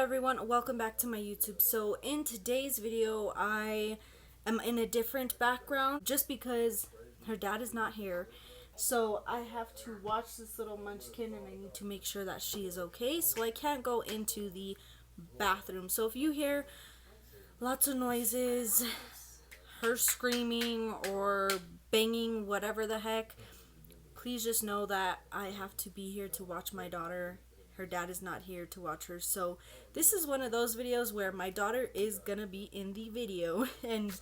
everyone, welcome back to my YouTube. So in today's video I am in a different background just because her dad is not here. So I have to watch this little munchkin and I need to make sure that she is okay. So I can't go into the bathroom. So if you hear lots of noises, her screaming or banging, whatever the heck, please just know that I have to be here to watch my daughter. Her dad is not here to watch her. So this is one of those videos where my daughter is gonna be in the video and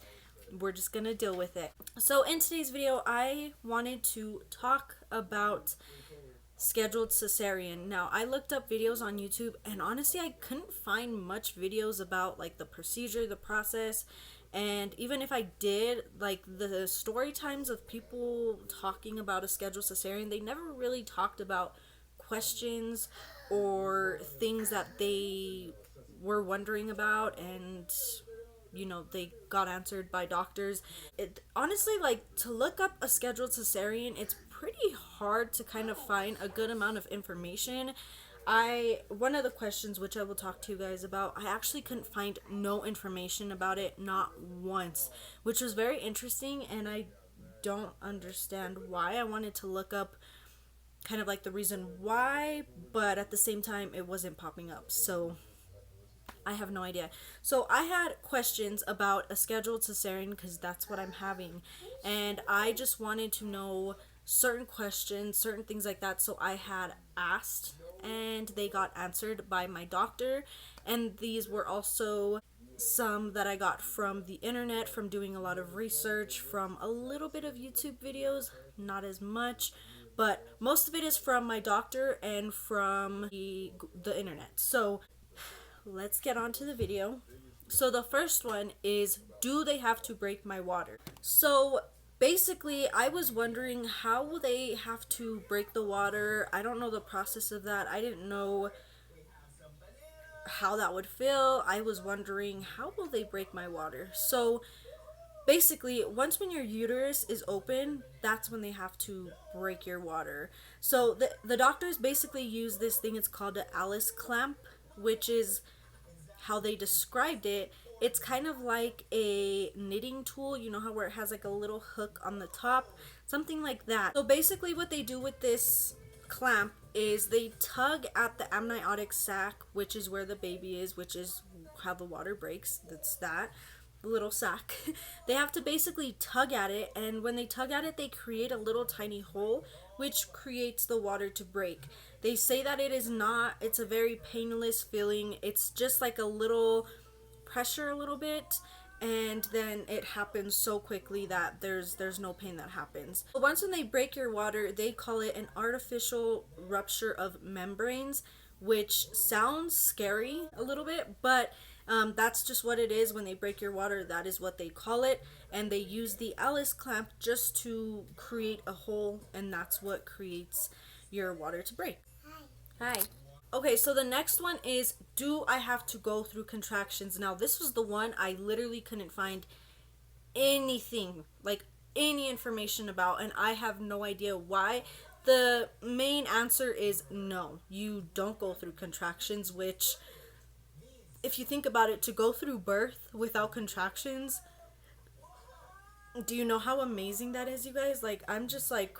we're just gonna deal with it. So in today's video I wanted to talk about scheduled cesarean. Now I looked up videos on YouTube and honestly I couldn't find much videos about like the procedure, the process, and even if I did, like the story times of people talking about a scheduled cesarean, they never really talked about questions or things that they were wondering about and they got answered by doctors. It honestly, like, to look up a scheduled cesarean, it's pretty hard to kind of find a good amount of information. One of the questions which I will talk to you guys about, I actually couldn't find no information about it, not once, which was very interesting, and I don't understand why. I wanted to look up kind of like the reason why, but at the same time it wasn't popping up, so I have no idea. So I had questions about a scheduled cesarean because that's what I'm having, and I just wanted to know certain questions, certain things like that. So I had asked and they got answered by my doctor, and these were also some that I got from the internet, from doing a lot of research, from a little bit of YouTube videos, not as much, but most of it is from my doctor and from the internet. So let's get on to the video. So the first one is, do they have to break my water? So basically I was wondering, how will they have to break the water? I don't know the process of that. I didn't know how that would feel. I was wondering, how will they break my water? So basically, once when your uterus is open, that's when they have to break your water. So the doctors basically use this thing, it's called an Alice clamp, which is how they described it. It's kind of like a knitting tool, you know how where it has like a little hook on the top, something like that. So basically what they do with this clamp is they tug at the amniotic sac, which is where the baby is, which is how the water breaks. That's that little sac. They have to basically tug at it, and when they tug at it they create a little tiny hole which creates the water to break. They say that it's a very painless feeling. It's just like a little pressure a little bit, and then it happens so quickly that there's no pain that happens. But once when they break your water, they call it an artificial rupture of membranes, which sounds scary a little bit, but that's just what it is. When they break your water, that is what they call it, and they use the Alice clamp just to create a hole, and that's what creates your water to break. Hi. Okay, so the next one is, do I have to go through contractions? Now this was the one I literally couldn't find anything, like any information about, and I have no idea why. The main answer is no, you don't go through contractions, which, if you think about it, to go through birth without contractions, do you know how amazing that is, you guys? Like, I'm just like,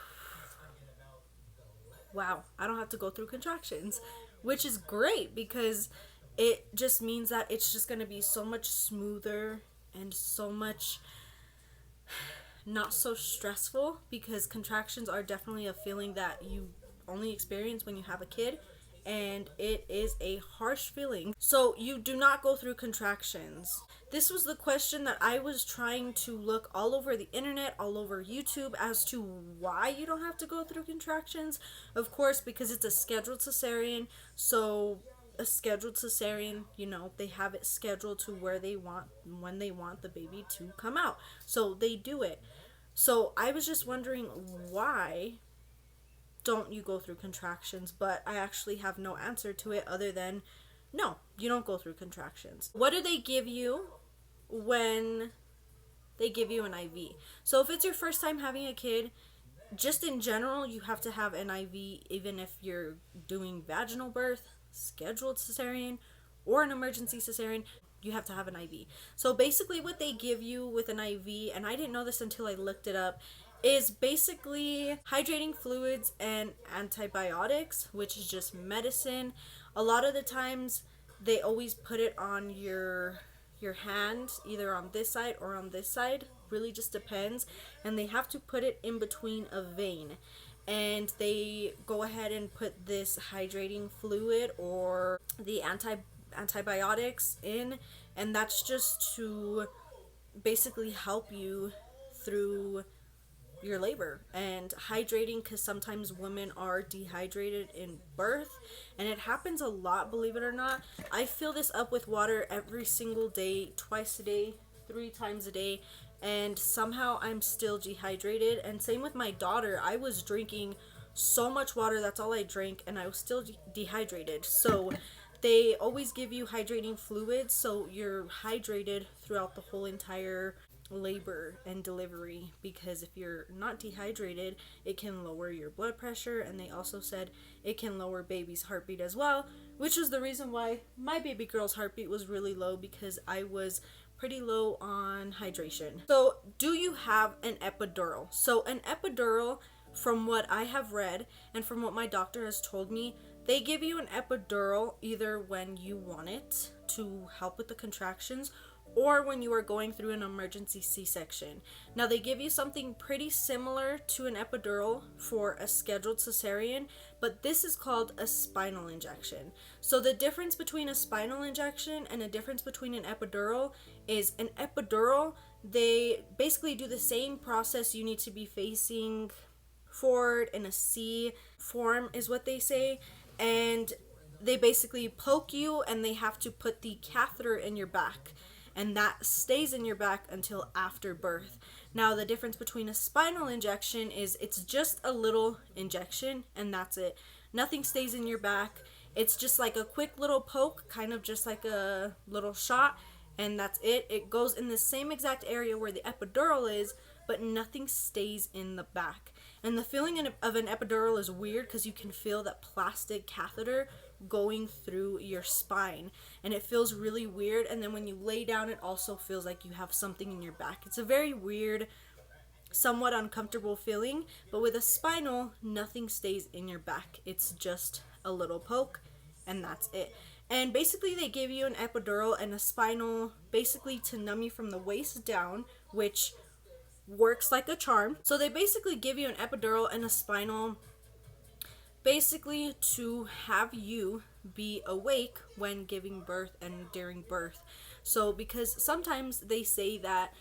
wow, I don't have to go through contractions, which is great because it just means that it's just going to be so much smoother and so much not so stressful, because contractions are definitely a feeling that you only experience when you have a kid, and it is a harsh feeling. So you do not go through contractions. This was the question that I was trying to look all over the internet, all over YouTube, as to why you don't have to go through contractions. Of course, because it's a scheduled cesarean. So a scheduled cesarean, they have it scheduled to when they want the baby to come out. So they do it. So I was just wondering, why don't you go through contractions? But I actually have no answer to it other than, no, you don't go through contractions. What do they give you when they give you an IV? So if it's your first time having a kid, just in general, you have to have an IV, even if you're doing vaginal birth, scheduled cesarean, or an emergency cesarean, you have to have an IV. So basically what they give you with an IV, and I didn't know this until I looked it up, is basically hydrating fluids and antibiotics, which is just medicine. A lot of the times they always put it on your hand, either on this side or on this side, really just depends, and they have to put it in between a vein, and they go ahead and put this hydrating fluid or the antibiotics in, and that's just to basically help you through your labor and hydrating, because sometimes women are dehydrated in birth, and it happens a lot, believe it or not. I fill this up with water every single day, twice a day, 3 times a day, and somehow I'm still dehydrated. And same with my daughter, I was drinking so much water, that's all I drank, and I was still dehydrated. So they always give you hydrating fluids, so you're hydrated throughout the whole entire labor and delivery, because if you're not dehydrated, it can lower your blood pressure, and they also said it can lower baby's heartbeat as well, which is the reason why my baby girl's heartbeat was really low, because I was pretty low on hydration. So do you have an epidural? So an epidural, from what I have read and from what my doctor has told me, they give you an epidural either when you want it to help with the contractions, or when you are going through an emergency C-section. Now they give you something pretty similar to an epidural for a scheduled cesarean, but this is called a spinal injection. So the difference between a spinal injection and a difference between an epidural is an epidural, they basically do the same process. You need to be facing forward in a C form is what they say, and they basically poke you and they have to put the catheter in your back, and that stays in your back until after birth. Now the difference between a spinal injection is it's just a little injection and that's it. Nothing stays in your back. It's just like a quick little poke, kind of just like a little shot, and that's it. It goes in the same exact area where the epidural is, but nothing stays in the back. And the feeling of an epidural is weird because you can feel that plastic catheter going through your spine, and it feels really weird. And then when you lay down, it also feels like you have something in your back. It's a very weird, somewhat uncomfortable feeling, but with a spinal, nothing stays in your back. It's just a little poke, and that's it. And basically they give you an epidural and a spinal basically to numb you from the waist down, which works like a charm. So they basically give you an epidural and a spinal basically to have you be awake when giving birth and during birth. So because sometimes they say that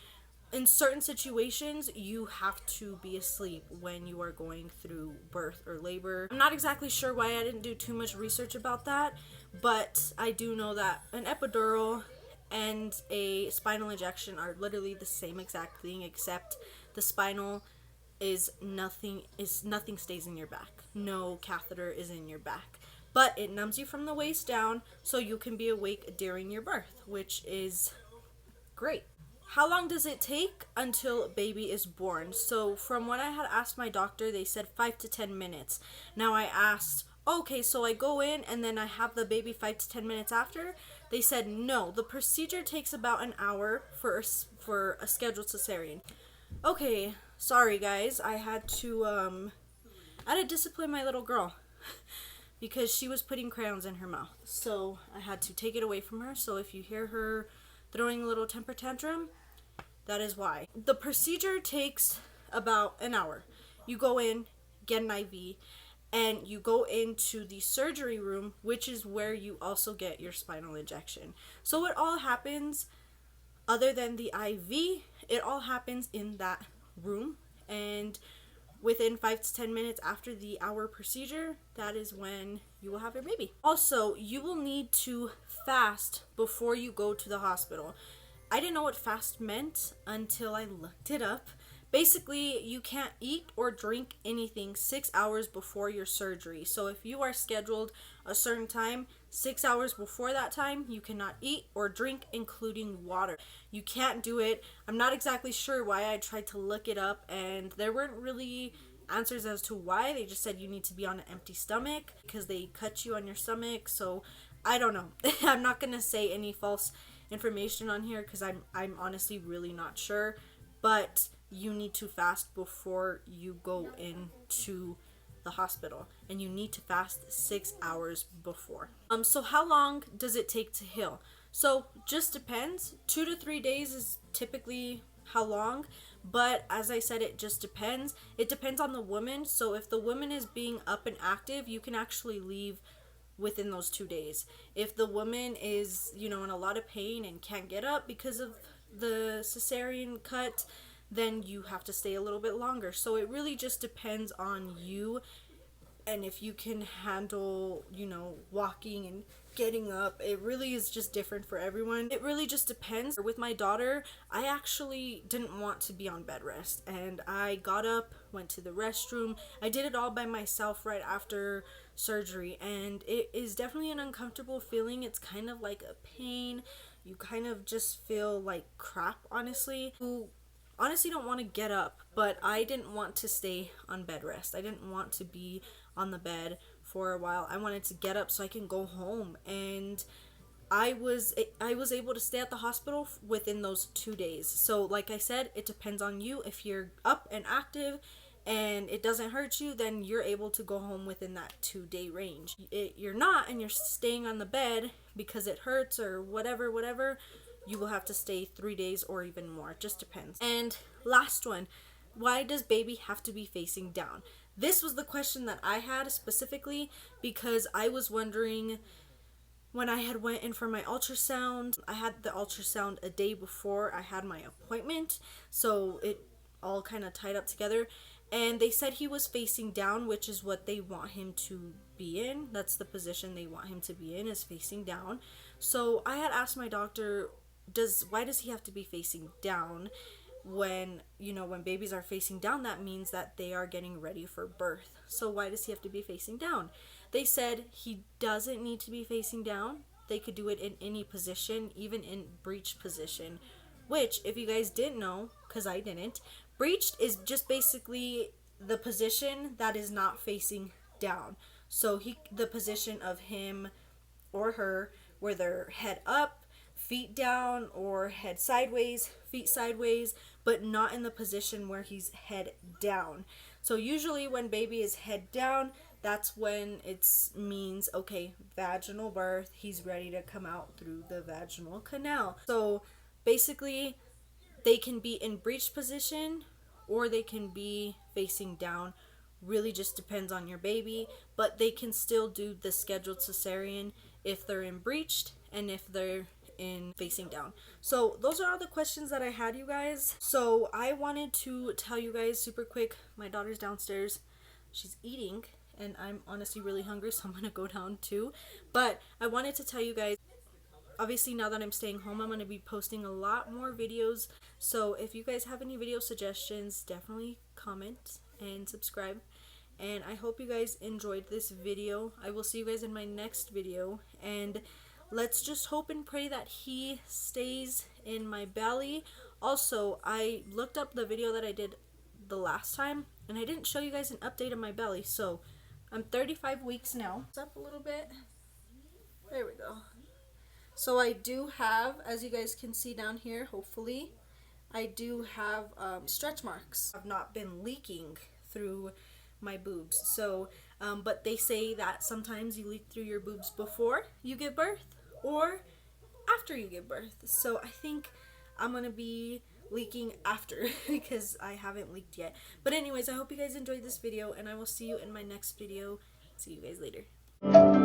in certain situations you have to be asleep when you are going through birth or labor. I'm not exactly sure why, I didn't do too much research about that, but I do know that an epidural and a spinal injection are literally the same exact thing, except the spinal is nothing stays in your back. No catheter is in your back. But it numbs you from the waist down so you can be awake during your birth, which is great. How long does it take until baby is born? So from what I had asked my doctor, they said 5 to 10 minutes. Now I asked, okay, so I go in and then I have the baby 5 to 10 minutes after? They said no, the procedure takes about an hour for a scheduled cesarean. Okay, sorry guys, I had to discipline my little girl because she was putting crayons in her mouth. So I had to take it away from her. So if you hear her throwing a little temper tantrum, that is why. The procedure takes about an hour. You go in, get an IV, and you go into the surgery room, which is where you also get your spinal injection. So it all happens, other than the IV, it all happens in that room, and within 5 to 10 minutes after the hour procedure, that is when you will have your baby. Also, you will need to fast before you go to the hospital. I didn't know what fast meant until I looked it up. Basically, you can't eat or drink anything 6 hours before your surgery. So if you are scheduled a certain time, 6 hours before that time, you cannot eat or drink, including water. You can't do it. I'm not exactly sure why. I tried to look it up and there weren't really answers as to why. They just said you need to be on an empty stomach because they cut you on your stomach. So I don't know. I'm not gonna say any false information on here because I'm honestly really not sure. But you need to fast before you go into the hospital, and you need to fast 6 hours before. So how long does it take to heal? So just depends. 2 to 3 days is typically how long, but as I said, it just depends. It depends on the woman. So if the woman is being up and active, you can actually leave within those 2 days. If the woman is, in a lot of pain and can't get up because of the cesarean cut, then you have to stay a little bit longer. So it really just depends on you, and if you can handle, walking and getting up. It really is just different for everyone. It really just depends. With my daughter, I actually didn't want to be on bed rest, and I got up, went to the restroom. I did it all by myself right after surgery, and it is definitely an uncomfortable feeling. It's kind of like a pain. You kind of just feel like crap, honestly. You honestly don't want to get up, but I didn't want to stay on bed rest. I didn't want to be on the bed for a while. I wanted to get up so I can go home, and I was able to stay at the hospital within those 2 days. So like I said, it depends on you. If you're up and active and it doesn't hurt you, then you're able to go home within that 2-day range. You're not, and you're staying on the bed because it hurts or whatever, you will have to stay 3 days or even more. It just depends. And last one, why does baby have to be facing down? This was the question that I had specifically because I was wondering when I had went in for my ultrasound. I had the ultrasound a day before I had my appointment, so it all kind of tied up together. And they said he was facing down, which is what they want him to be in. That's the position they want him to be in, is facing down. So I had asked my doctor, why does he have to be facing down? When babies are facing down, that means that they are getting ready for birth. So why does he have to be facing down? They said he doesn't need to be facing down. They could do it in any position, even in breech position, which, if you guys didn't know, because I didn't, breached is just basically the position that is not facing down. So the position of him or her where their head up, feet down, or head sideways, feet sideways, but not in the position where he's head down. So usually when baby is head down, that's when it means, okay, vaginal birth, he's ready to come out through the vaginal canal. So basically they can be in breech position or they can be facing down. Really just depends on your baby, but they can still do the scheduled cesarean if they're in breached and if they're in facing down. So those are all the questions that I had, you guys. So I wanted to tell you guys super quick, my daughter's downstairs, she's eating, and I'm honestly really hungry, so I'm gonna go down too. But I wanted to tell you guys, obviously now that I'm staying home, I'm going to be posting a lot more videos. So if you guys have any video suggestions, definitely comment and subscribe. And I hope you guys enjoyed this video. I will see you guys in my next video. And let's just hope and pray that he stays in my belly. Also, I looked up the video that I did the last time, and I didn't show you guys an update of my belly. So I'm 35 weeks now. It's up a little bit. There we go. So I do have, as you guys can see down here, hopefully, I do have stretch marks. I've not been leaking through my boobs. So, but they say that sometimes you leak through your boobs before you give birth or after you give birth. So I think I'm going to be leaking after because I haven't leaked yet. But anyways, I hope you guys enjoyed this video, and I will see you in my next video. See you guys later.